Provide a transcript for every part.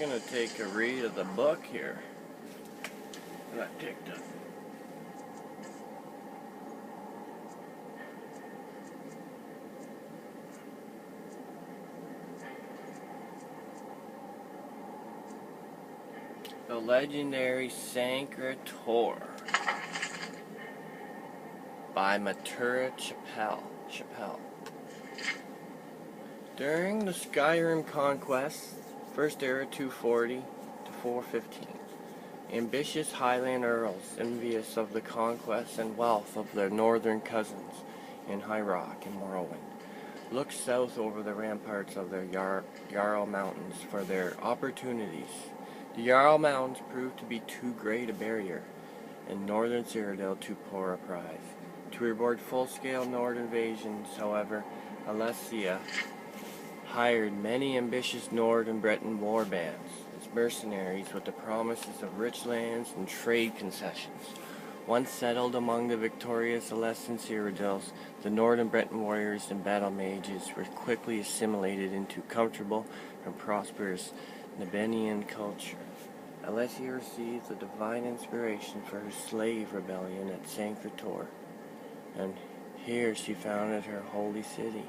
I'm going to take a read of the book here that I picked up. The legendary SKYRIM by Matura Chappell. During the Skyrim conquest, First Era 240 to 415, ambitious Highland earls, envious of the conquest and wealth of their northern cousins in High Rock and Morrowind, looked south over the ramparts of their Jarl Mountains for their opportunities. The Jarl Mountains proved to be too great a barrier, and northern Cyrodiil too poor a prize. To reward full-scale Nord invasions, however, Alessia hired many ambitious Nord and Breton war bands as mercenaries with the promises of rich lands and trade concessions. Once settled among the victorious Alessian Cyrodiils, the Nord and Breton warriors and battle mages were quickly assimilated into comfortable and prosperous Nibenian culture. Alessia received the divine inspiration for her slave rebellion at SKYRIM, and here she founded her holy city.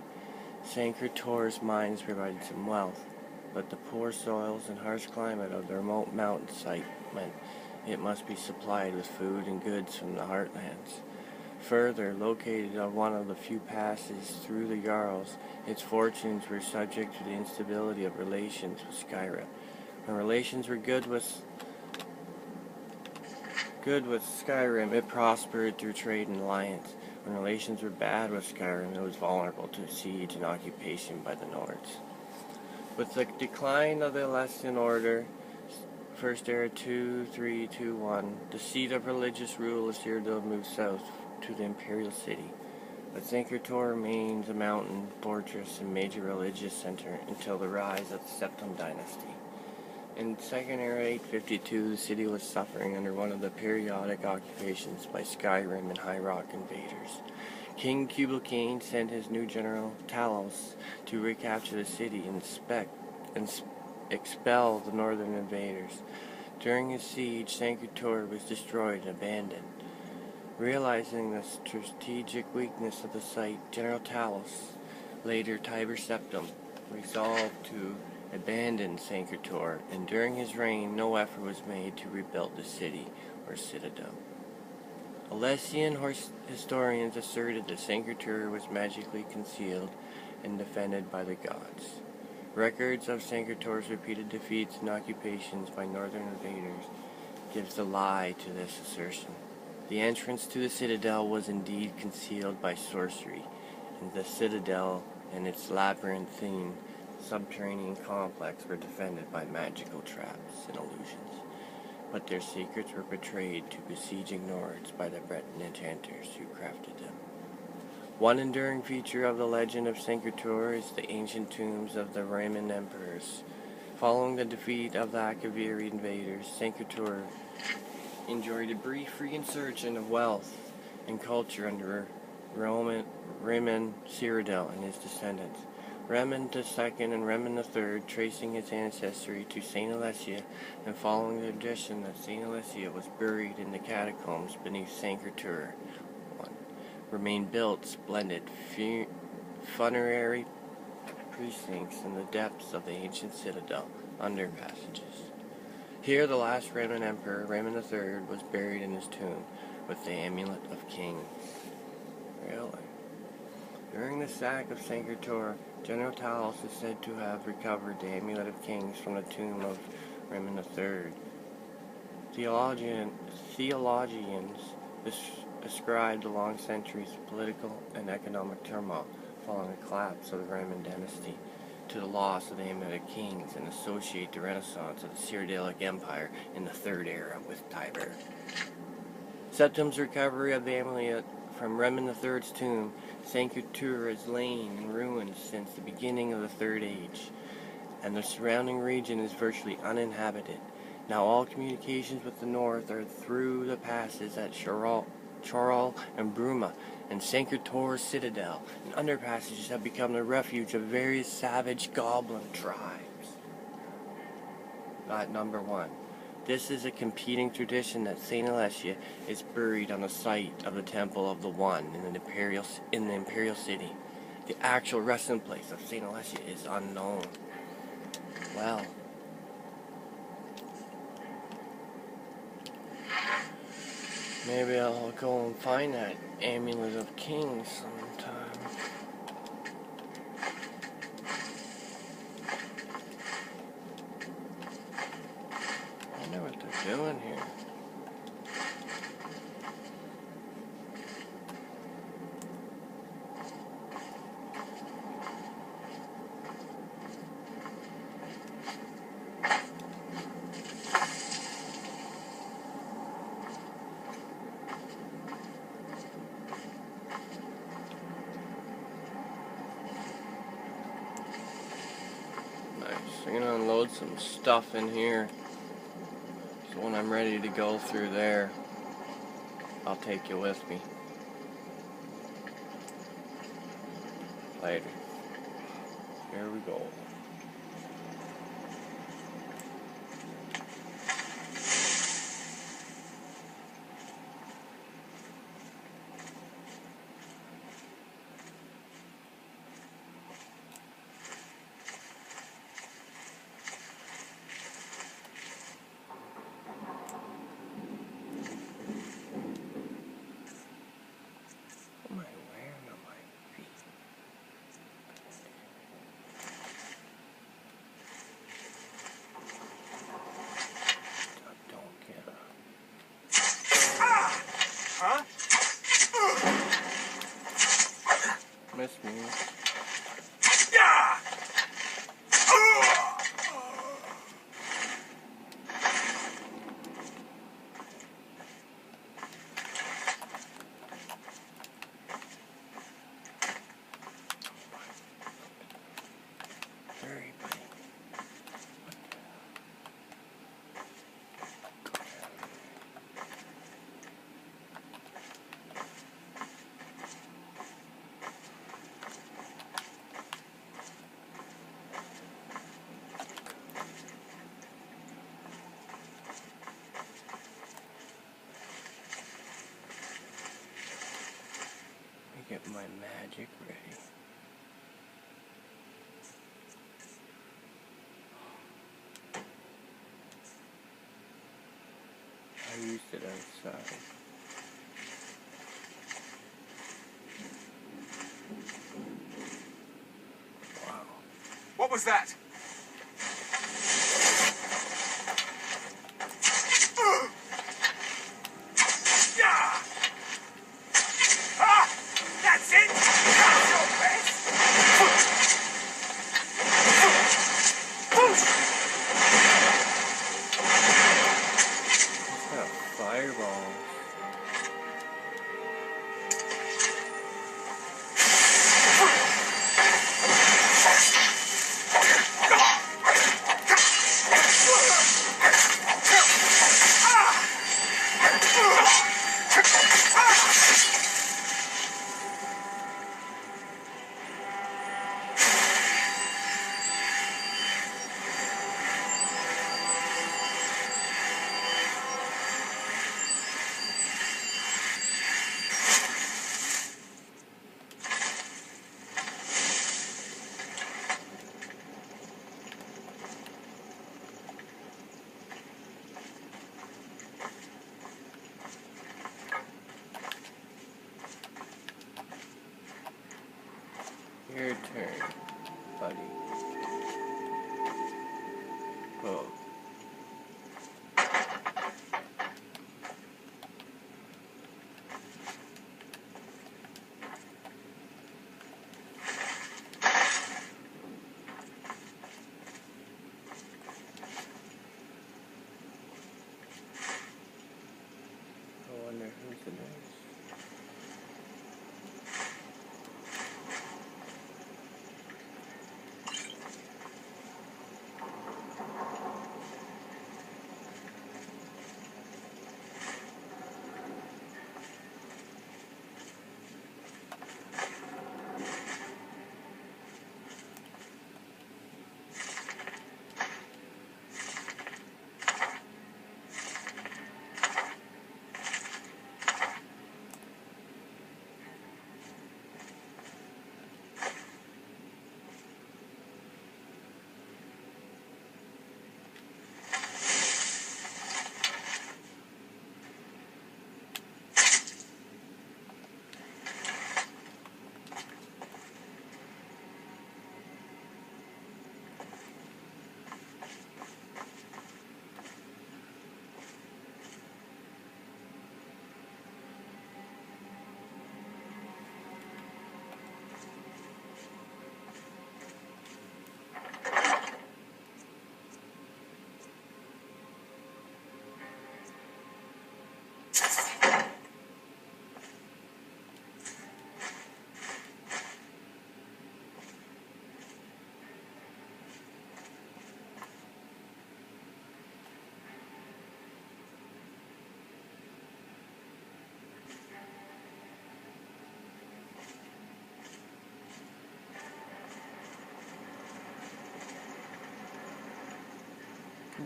SKYRIM's mines provided some wealth, but the poor soils and harsh climate of the remote mountain site meant it must be supplied with food and goods from the heartlands. Further, located on one of the few passes through the Jarls, its fortunes were subject to the instability of relations with SKYRIM. When relations were good with SKYRIM, it prospered through trade and alliance. When relations were bad with SKYRIM, it was vulnerable to siege and occupation by the Nords. With the decline of the Alessian Order, First Era 2321, the seat of religious rule of Cyrodiil moved south to the Imperial City. But SKYRIM remains a mountain fortress and major religious center until the rise of the Septim dynasty. In Second Era 852, the city was suffering under one of the periodic occupations by Skyrim and High Rock invaders. King Kublai sent his new general Talos to recapture the city and expel the northern invaders. During his siege, SKYRIM was destroyed and abandoned. Realizing the strategic weakness of the site, General Talos, later Tiber Septim, resolved to abandon SKYRIM, and during his reign no effort was made to rebuild the city or citadel. Alessian historians asserted that SKYRIM was magically concealed and defended by the gods. Records of SKYRIM's repeated defeats and occupations by northern invaders gives the lie to this assertion. The entrance to the citadel was indeed concealed by sorcery, and the citadel and its labyrinthine subterranean complex were defended by magical traps and illusions, but their secrets were betrayed to besieging Nords by the Breton enchanters who crafted them. One enduring feature of the legend of SKYRIM is the ancient tombs of the Roman emperors. Following the defeat of the Akaviri invaders, SKYRIM enjoyed a brief resurgence of wealth and culture under Roman Cyrodiil and his descendants. Remen II and Remen III, tracing his ancestry to St. Alessia and following the tradition that St. Alessia was buried in the catacombs beneath SKYRIM, remain built splendid funerary precincts in the depths of the ancient citadel under passages. Here the last Remen emperor, Remen III, was buried in his tomb with the Amulet of Kings. Really? During the sack of SKYRIM, General Talos is said to have recovered the Amulet of Kings from the tomb of Remen III. Theologians ascribed the long centuries of political and economic turmoil following the collapse of the Roman dynasty to the loss of the Amulet of Kings and associate the renaissance of the Cyrodiilic Empire in the Third Era with Tiber. Septim's recovery of the amulet from Remen III's tomb, SKYRIM has lain in ruins since the beginning of the Third Age, and the surrounding region is virtually uninhabited. Now all communications with the north are through the passes at Thorald and Bruma, and SKYRIM's citadel and underpassages have become the refuge of various savage goblin tribes. Number 1. This is a competing tradition that Saint Alessia is buried on the site of the Temple of the One in the Imperial City. The actual resting place of Saint Alessia is unknown. Well, maybe I'll go and find that Amulet of Kings sometime. I wonder what they're doing here. I'm gonna unload some stuff in here, so when I'm ready to go through there, I'll take you with me. Later. Here we go. Miss me. Hurry, buddy. Get my magic ready. I used it outside. Wow. What was that? Fireballs. Your turn, buddy. Whoa. I wonder who's the next.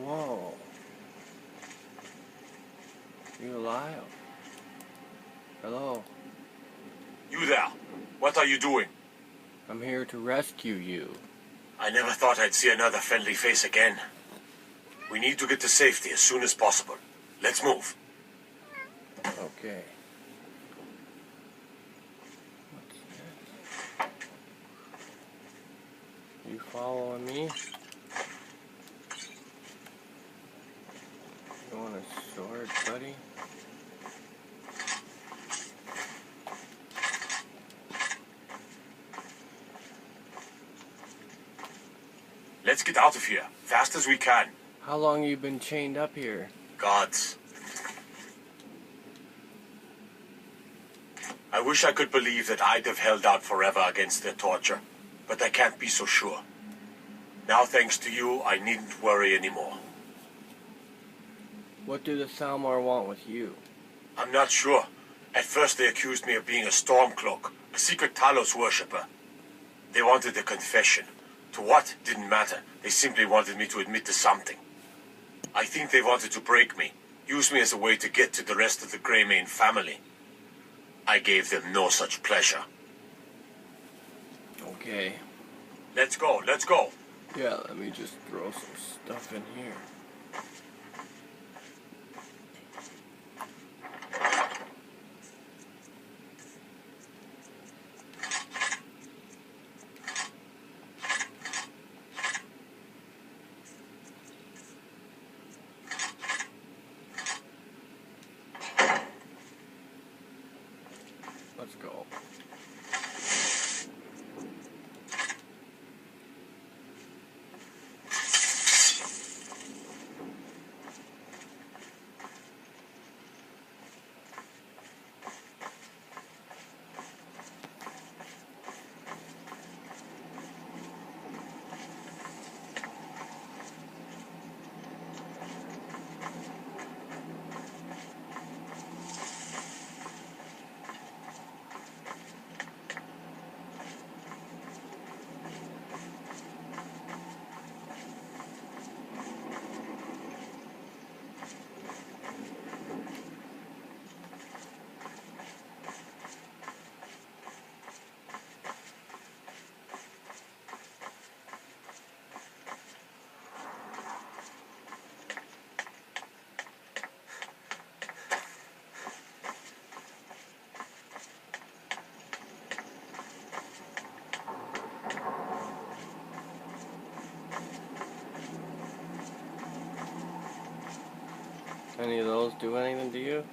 Whoa. You alive? Hello. You there. What are you doing? I'm here to rescue you. I never thought I'd see another friendly face again. We need to get to safety as soon as possible. Let's move. Okay. What's this? You following me? You want a sword, buddy? Let's get out of here, fast as we can. How long you been chained up here? Gods. I wish I could believe that I'd have held out forever against their torture, but I can't be so sure. Now, thanks to you, I needn't worry anymore. What do the Salmar want with you? I'm not sure. At first they accused me of being a Stormcloak, a secret Talos worshipper. They wanted a confession. To what? Didn't matter. They simply wanted me to admit to something. I think they wanted to break me, use me as a way to get to the rest of the Greymane family. I gave them no such pleasure. Okay. Let's go, let's go. Yeah, let me just throw some stuff in here. Let's go. Any of those do anything to you?